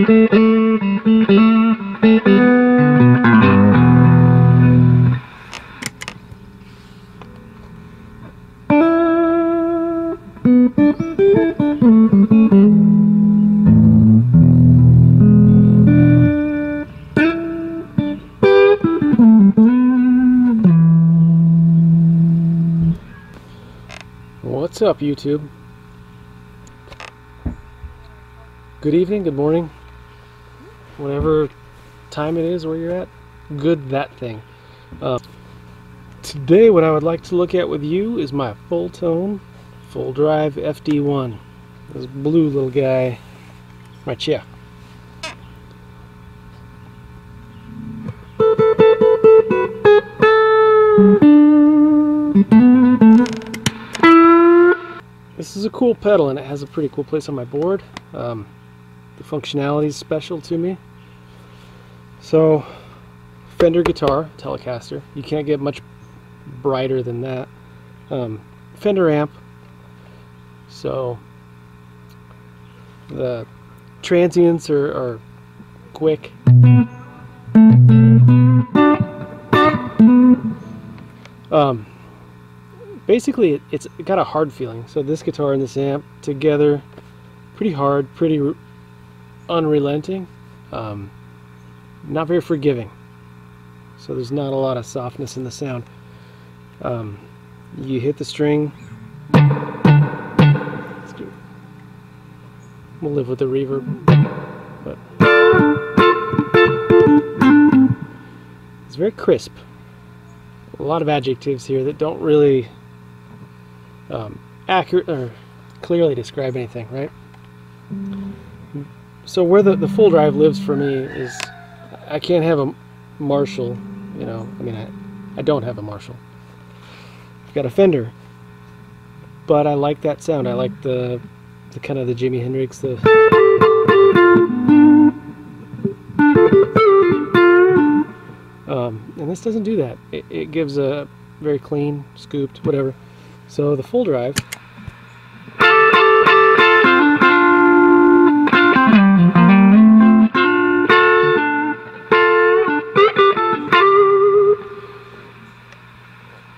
What's up, YouTube? Good evening, good morning, whatever time it is where you're at. Good that thing. Today what I would like to look at with you is my Fulltone Full-Drive FD-1. This blue little guy right here. This is a cool pedal and it has a pretty cool place on my board. The functionality is special to me. So, Fender guitar, Telecaster. You can't get much brighter than that. Fender amp. So, the transients are quick. Basically, it's got a hard feeling. So this guitar and this amp together, pretty hard, pretty unrelenting, not very forgiving. So there's not a lot of softness in the sound. You hit the string. We'll live with the reverb. But it's very crisp. A lot of adjectives here that don't really accurate or clearly describe anything, right? So where the full drive lives for me is I can't have a Marshall, you know. I mean, I don't have a Marshall. I've got a Fender, but I like that sound. I like the kind of the Jimi Hendrix, and this doesn't do that. It gives a very clean, scooped, whatever. So the full drive,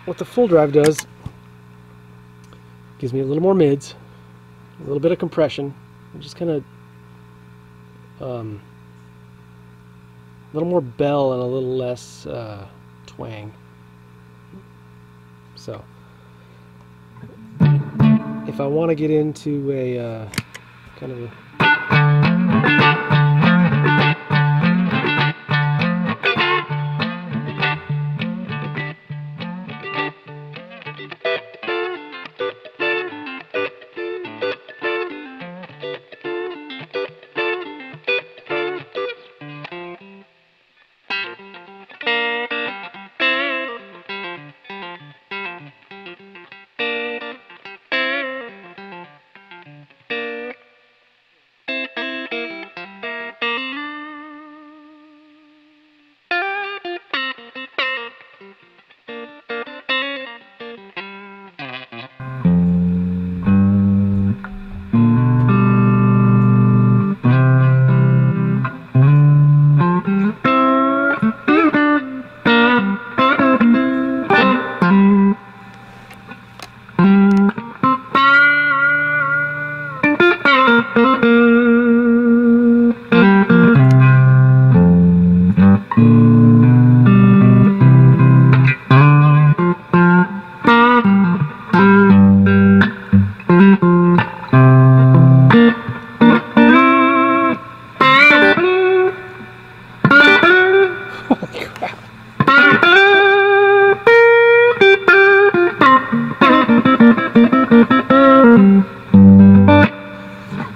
what the full drive does, gives me a little more mids, a little bit of compression, and just kind of a little more bell and a little less twang. So if I want to get into a kind of a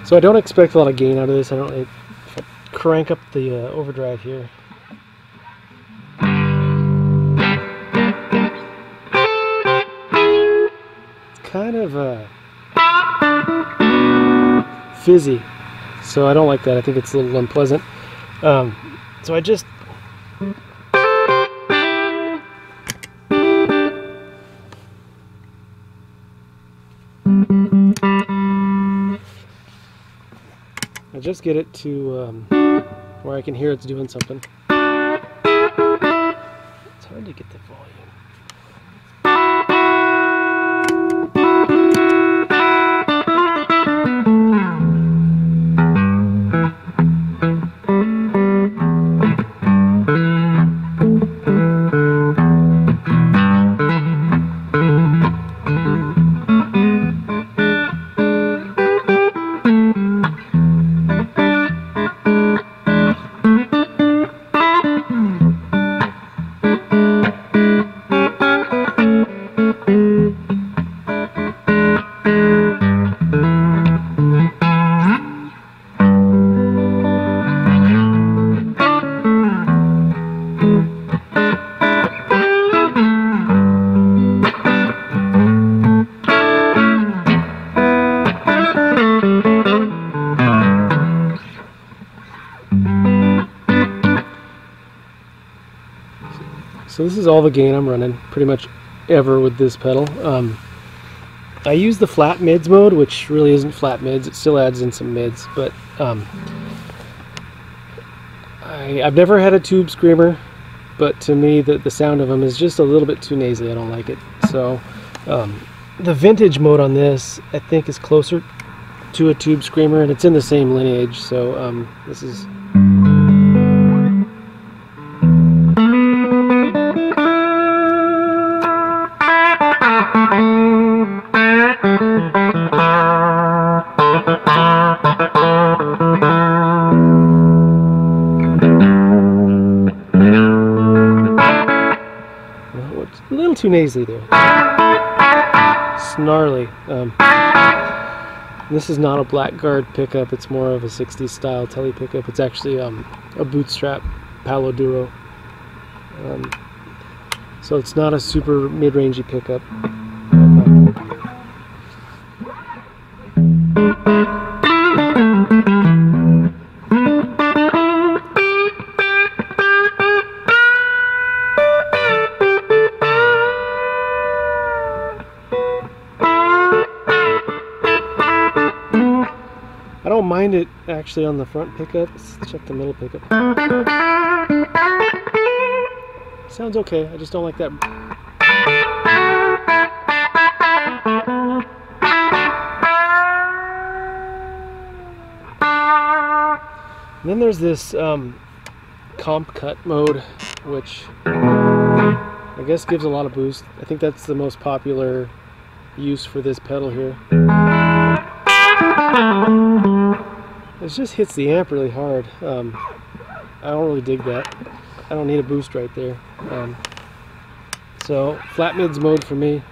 So I don't expect a lot of gain out of this. If I crank up the overdrive here. It's kind of fizzy, so I don't like that. I think it's a little unpleasant. So I just I just get it to where I can hear it's doing something. It's hard to get the volume. So this is all the gain I'm running pretty much ever with this pedal. I use the flat mids mode, which really isn't flat mids. It still adds in some mids, but I've never had a tube screamer, but to me the sound of them is just a little bit too nasally. I don't like it. So the vintage mode on this I think is closer to a tube screamer, and it's in the same lineage. So this is a little too nasally there. Snarly. This is not a Blackguard pickup, it's more of a 60s style tele pickup. It's actually a bootstrap Palo Duro. So it's not a super mid-rangey pickup. I don't mind it actually on the front pickup. Let's check the middle pickup. Sounds okay, I just don't like that. And then there's this comp cut mode, which I guess gives a lot of boost. I think that's the most popular use for this pedal here. It just hits the amp really hard. I don't really dig that. I don't need a boost right there. So flat mids mode for me.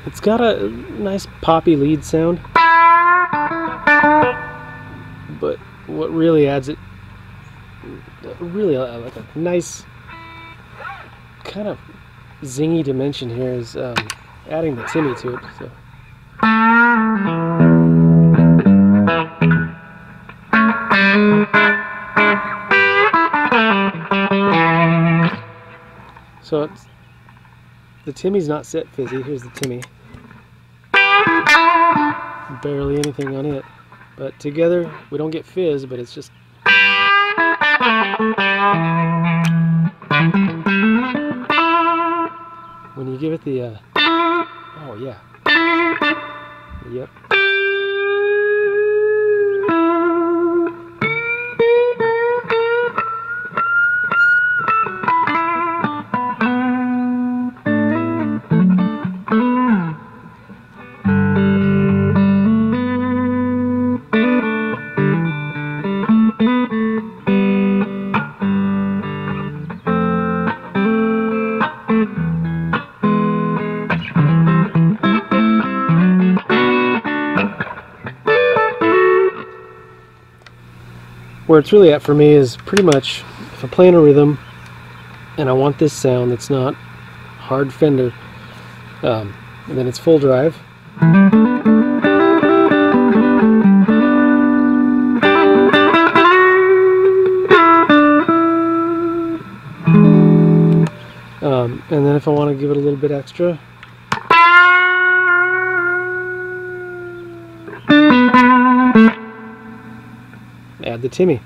It's got a nice poppy lead sound, but what really adds it, really like a nice kind of zingy dimension here, is adding the Timmy to it. So it's, the Timmy's not set fizzy. Here's the Timmy. Barely anything on it, but together we don't get fizz, but it's just when you give it the oh yeah, yep. where it's really at for me is pretty much if I'm playing a rhythm and I want this sound that's not hard Fender, and then it's full drive. And then if I want to give it a little bit extra, add the Timmy.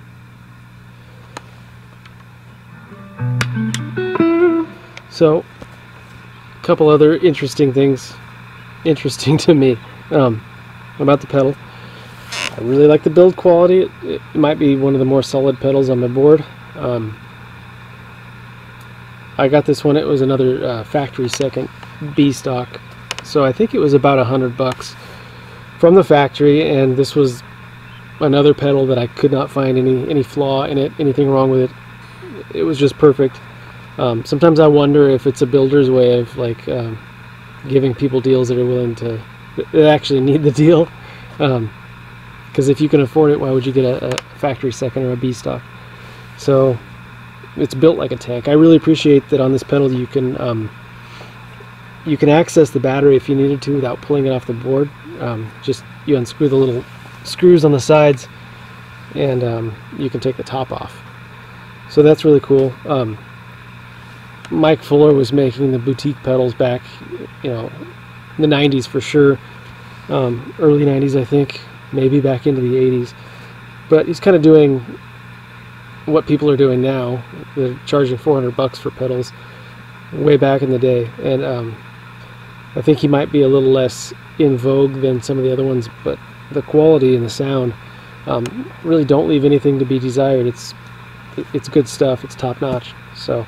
So, a couple other interesting things, interesting to me, about the pedal. I really like the build quality. It might be one of the more solid pedals on my board. I got this one, it was another factory second B stock, so I think it was about $100 from the factory, and this was another pedal that I could not find any flaw in it, anything wrong with it. It was just perfect. Sometimes I wonder if it's a builder's way of like giving people deals that are willing to, that actually need the deal, because if you can afford it, why would you get a factory second or a B stock? So it's built like a tank. I really appreciate that on this pedal you can access the battery if you needed to without pulling it off the board. Just you unscrew the little screws on the sides and you can take the top off. So that's really cool. Mike Fuller was making the boutique pedals back, you know, in the 90s for sure, early 90s I think, maybe back into the 80s. But he's kind of doing what people are doing now. They're charging $400 for pedals way back in the day, and I think he might be a little less in vogue than some of the other ones, but the quality and the sound really don't leave anything to be desired. It's good stuff. It's top notch. So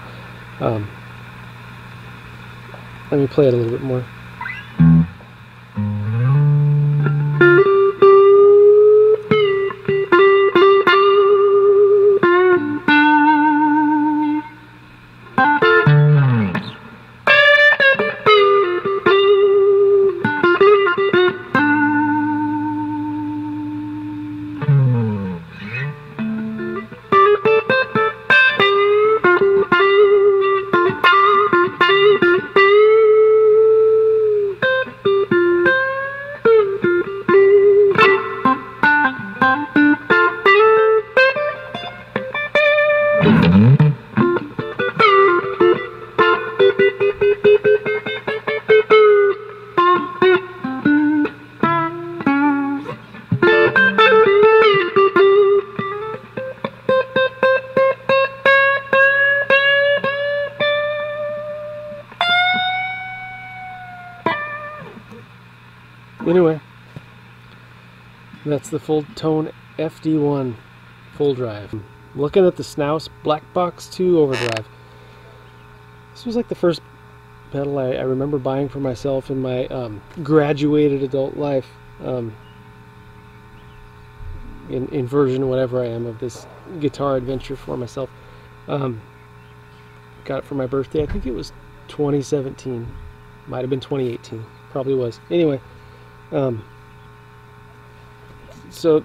let me play it a little bit more. Anyway, that's the Fulltone FD-1 full drive. Looking at the Snouse Black Box 2 overdrive. This was like the first pedal I remember buying for myself in my graduated adult life. In version whatever I am of this guitar adventure for myself. Got it for my birthday. I think it was 2017. Might have been 2018. Probably was. Anyway. So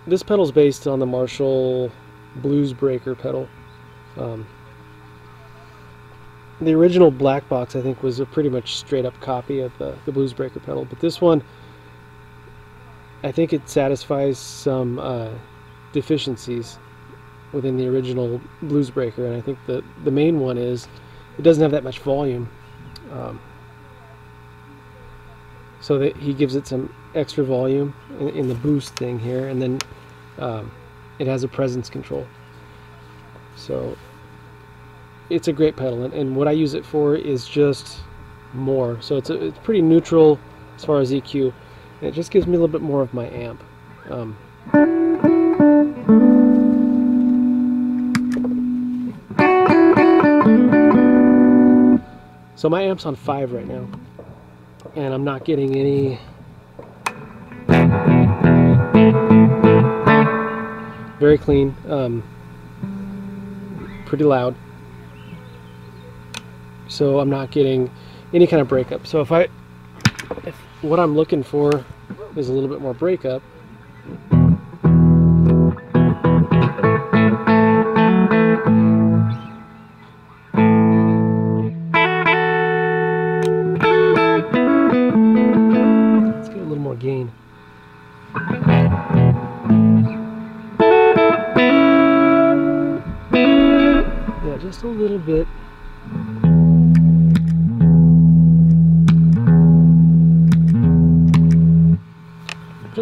this pedal is based on the Marshall Blues Breaker pedal. The original Black Box I think was a pretty much straight up copy of the Blues Breaker pedal, but this one I think it satisfies some deficiencies within the original Blues Breaker, and I think the main one is it doesn't have that much volume. So that he gives it some extra volume in the boost thing here, and then it has a presence control. So it's a great pedal, and what I use it for is just more. So it's pretty neutral as far as EQ. And it just gives me a little bit more of my amp. So my amp's on 5 right now, and I'm not getting any very clean, pretty loud, so I'm not getting any kind of breakup. So if what I'm looking for is a little bit more breakup,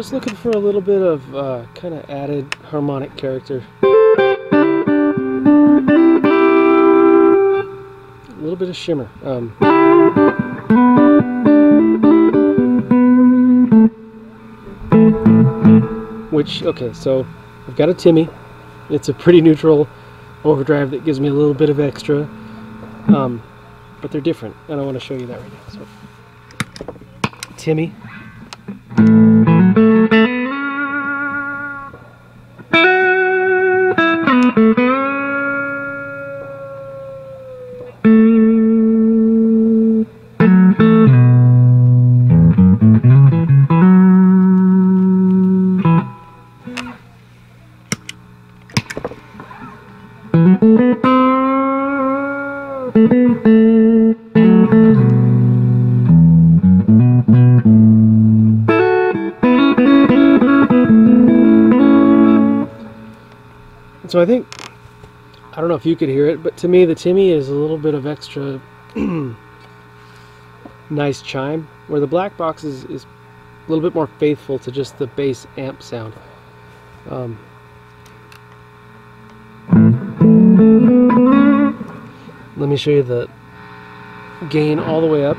Just looking for a little bit of kind of added harmonic character. A little bit of shimmer. Okay, so I've got a Timmy. It's a pretty neutral overdrive that gives me a little bit of extra. But they're different, and I want to show you that right now. So, Timmy. So I think, I don't know if you could hear it, but to me the Timmy is a little bit of extra nice chime, where the Black Box is a little bit more faithful to just the bass amp sound. Let me show you the gain all the way up.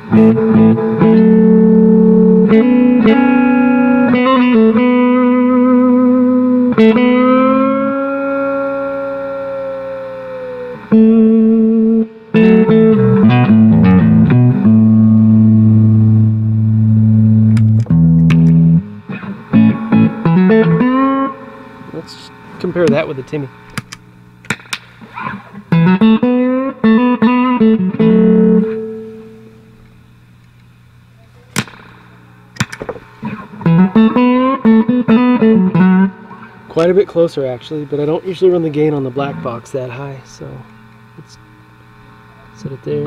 Let's compare that with the Timmy. Quite a bit closer actually, but I don't usually run the gain on the Black Box that high, so let's set it there.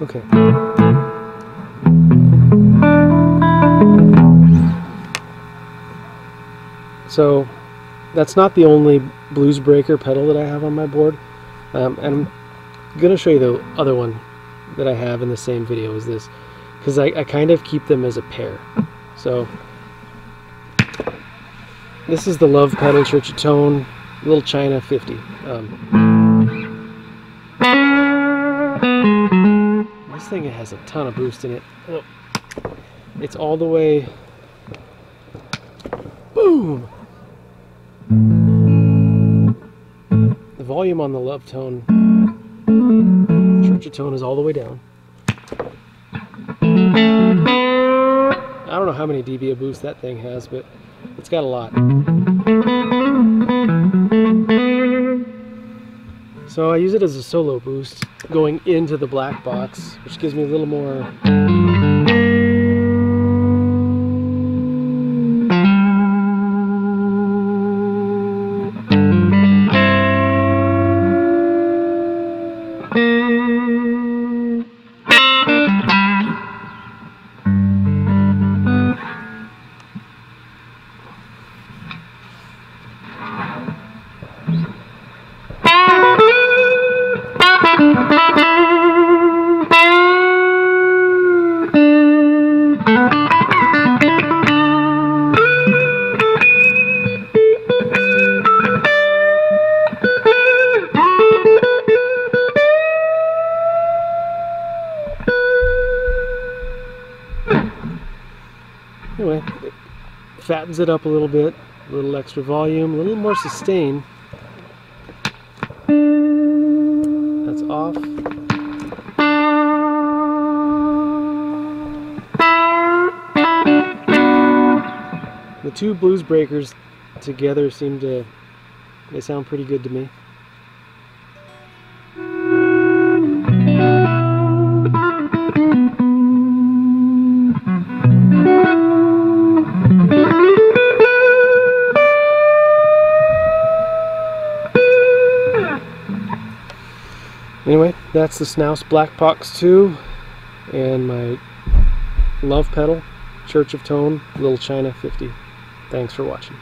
Okay. So that's not the only blues breaker pedal that I have on my board, and I'm going to show you the other one that I have in the same video as this, because I kind of keep them as a pair. So this is the Lovepedal Church of Tone Little China 50. This thing has a ton of boost in it. Oh, it's all the way, boom! The volume on the Lovepedal Church of Tone is all the way down. I don't know how many dB of boost that thing has, but it's got a lot. So I use it as a solo boost going into the Black Box, which gives me a little more. Anyway, it fattens it up a little bit, a little extra volume, a little more sustain. That's off. The two blues breakers together they sound pretty good to me. Anyway, that's the Snouse Black Box 2 and my Lovepedal Church of Tone Little China 50. Thanks for watching.